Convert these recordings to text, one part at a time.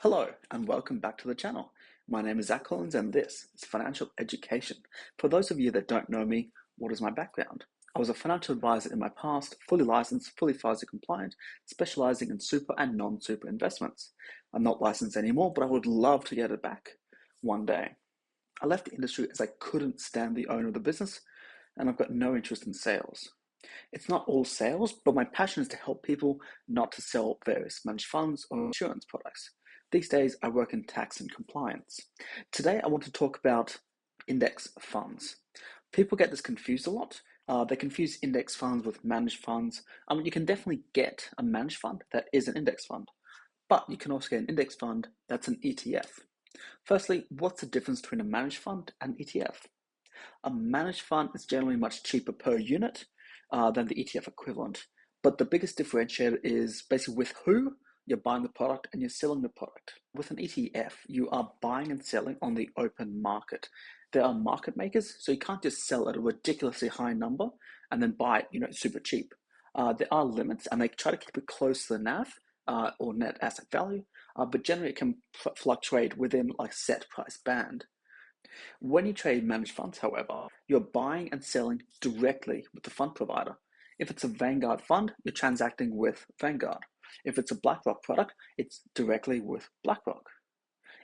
Hello and welcome back to the channel. My name is Zach Collins and this is Financial Education. For those of you that don't know me, what is my background? I was a financial advisor in my past, fully licensed, fully FISA compliant, specializing in super and non-super investments. I'm not licensed anymore, but I would love to get it back one day. I left the industry as I couldn't stand the owner of the business and I've got no interest in sales. It's not all sales, but my passion is to help people not to sell various managed funds or insurance products. These days, I work in tax and compliance. Today, I want to talk about index funds. People get this confused a lot. They confuse index funds with managed funds. I mean, you can definitely get a managed fund that is an index fund, but you can also get an index fund that's an ETF. Firstly, what's the difference between a managed fund and ETF? A managed fund is generally much cheaper per unit than the ETF equivalent. But the biggest differentiator is basically with who you're buying the product and you're selling the product. With an ETF, you are buying and selling on the open market. There are market makers, so you can't just sell at a ridiculously high number and then buy it, super cheap. There are limits, and they try to keep it close to the NAV or net asset value, but generally it can fluctuate within like set price band. When you trade managed funds, however, you're buying and selling directly with the fund provider. If it's a Vanguard fund, you're transacting with Vanguard. If it's a BlackRock product, it's directly with BlackRock.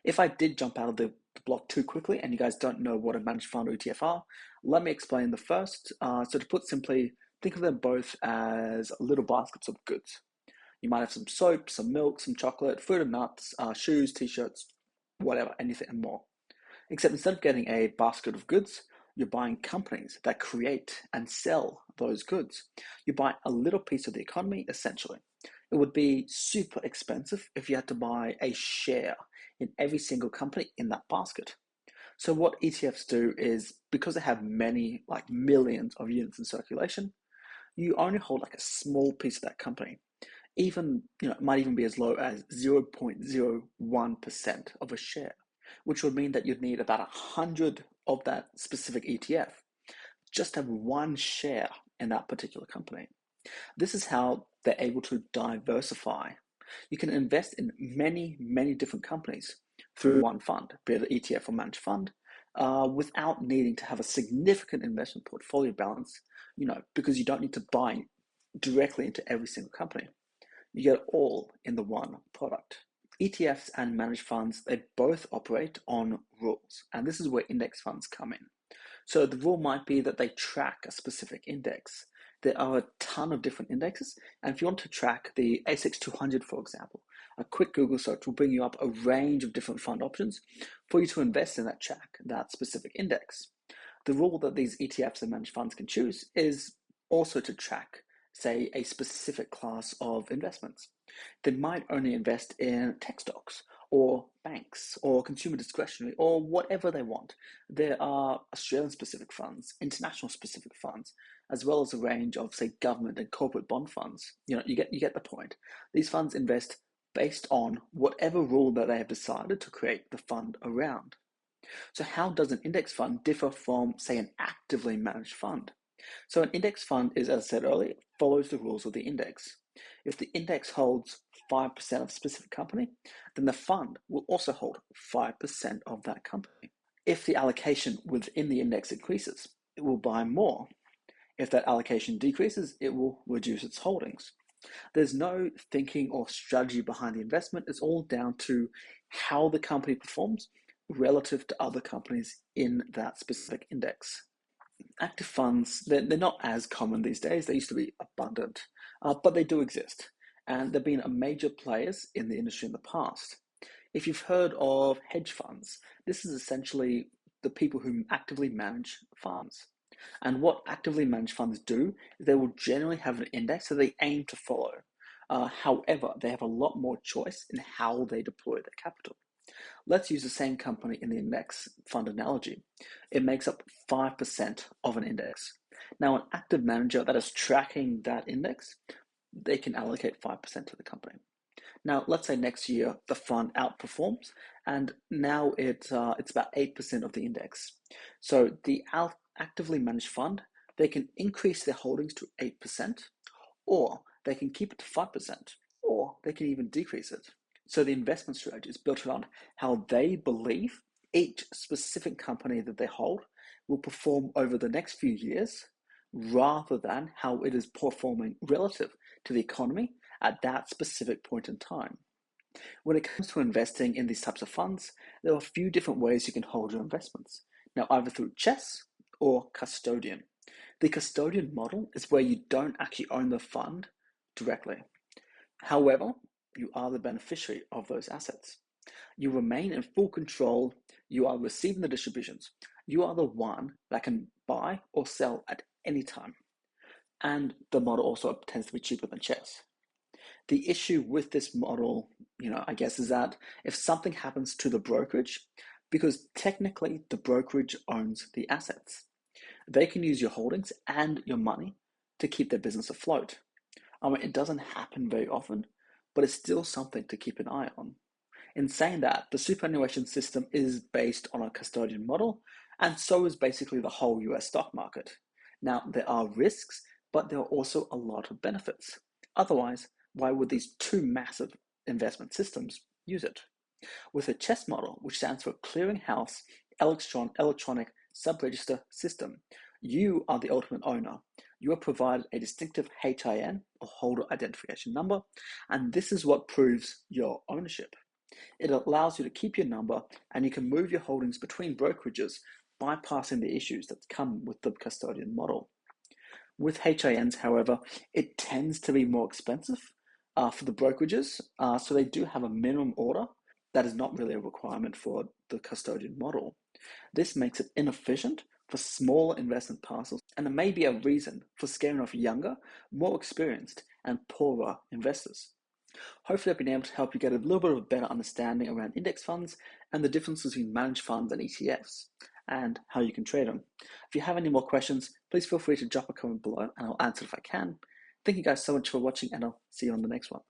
If I did jump out of the block too quickly and you guys don't know what a managed fund or ETF are, let me explain the first. So to put simply, think of them both as little baskets of goods. You might have some soap, some milk, some chocolate, fruit and nuts, shoes, t-shirts, whatever, anything and more. Except instead of getting a basket of goods, you're buying companies that create and sell those goods. You buy a little piece of the economy, essentially. It would be super expensive if you had to buy a share in every single company in that basket. So what ETFs do is, because they have many, like millions of units in circulation, you only hold like a small piece of that company. Even, it might even be as low as 0.01% of a share, which would mean that you'd need about 100 of that specific ETF just to have one share in that particular company. This is how they're able to diversify. You can invest in many, many different companies through one fund, be it an ETF or managed fund, without needing to have a significant investment portfolio balance, because you don't need to buy directly into every single company. You get it all in the one product. ETFs and managed funds, they both operate on rules, and this is where index funds come in. So the rule might be that they track a specific index. There are a ton of different indexes, and if you want to track the ASX 200, for example, a quick Google search will bring you up a range of different fund options for you to invest in that specific index. The rule that these ETFs and managed funds can choose is also to track, say, a specific class of investments. They might only invest in tech stocks or banks or consumer discretionary or whatever they want. There are Australian specific funds, international specific funds, as well as a range of, say, government and corporate bond funds. You get the point. These funds invest based on whatever rule that they have decided to create the fund around. So how does an index fund differ from, say, an actively managed fund? So an index fund is, as I said earlier, follows the rules of the index. If the index holds 5% of a specific company, then the fund will also hold 5% of that company. If the allocation within the index increases, it will buy more. If that allocation decreases, it will reduce its holdings. There's no thinking or strategy behind the investment. It's all down to how the company performs relative to other companies in that specific index. Active funds, they're not as common these days. They used to be abundant, but they do exist. And they've been major players in the industry in the past. If you've heard of hedge funds, this is essentially the people who actively manage funds. And what actively managed funds do is they will generally have an index that they aim to follow. However, they have a lot more choice in how they deploy their capital. Let's use the same company in the index fund analogy. It makes up 5% of an index. Now, an active manager that is tracking that index, they can allocate 5% to the company. Now, let's say next year the fund outperforms, and now it's about 8% of the index. So the actively managed fund, they can increase their holdings to 8%, or they can keep it to 5%, or they can even decrease it. So the investment strategy is built around how they believe each specific company that they hold will perform over the next few years rather than how it is performing relative to the economy at that specific point in time. When it comes to investing in these types of funds, there are a few different ways you can hold your investments. Now, either through chess or custodian. The custodian model is where you don't actually own the fund directly. However, you are the beneficiary of those assets. You remain in full control. You are receiving the distributions. You are the one that can buy or sell at any time. And the model also tends to be cheaper than chess. The issue with this model, I guess, is that if something happens to the brokerage, because technically the brokerage owns the assets, they can use your holdings and your money to keep their business afloat. I mean, it doesn't happen very often, but it's still something to keep an eye on. In saying that, the superannuation system is based on a custodian model, and so is basically the whole US stock market. Now, there are risks, but there are also a lot of benefits. Otherwise, why would these two massive investment systems use it? With a CHESS model, which stands for Clearinghouse Electronic Subregister System, you are the ultimate owner. You are provided a distinctive HIN, or holder identification number, and this is what proves your ownership. It allows you to keep your number, and you can move your holdings between brokerages, bypassing the issues that come with the custodian model. With HINs, however, it tends to be more expensive for the brokerages, so they do have a minimum order. That is not really a requirement for the custodian model. This makes it inefficient for smaller investment parcels, and it may be a reason for scaring off younger, more experienced, and poorer investors. Hopefully, I've been able to help you get a little bit of a better understanding around index funds and the differences between managed funds and ETFs and how you can trade them. If you have any more questions, please feel free to drop a comment below and I'll answer if I can. Thank you guys so much for watching, and I'll see you on the next one.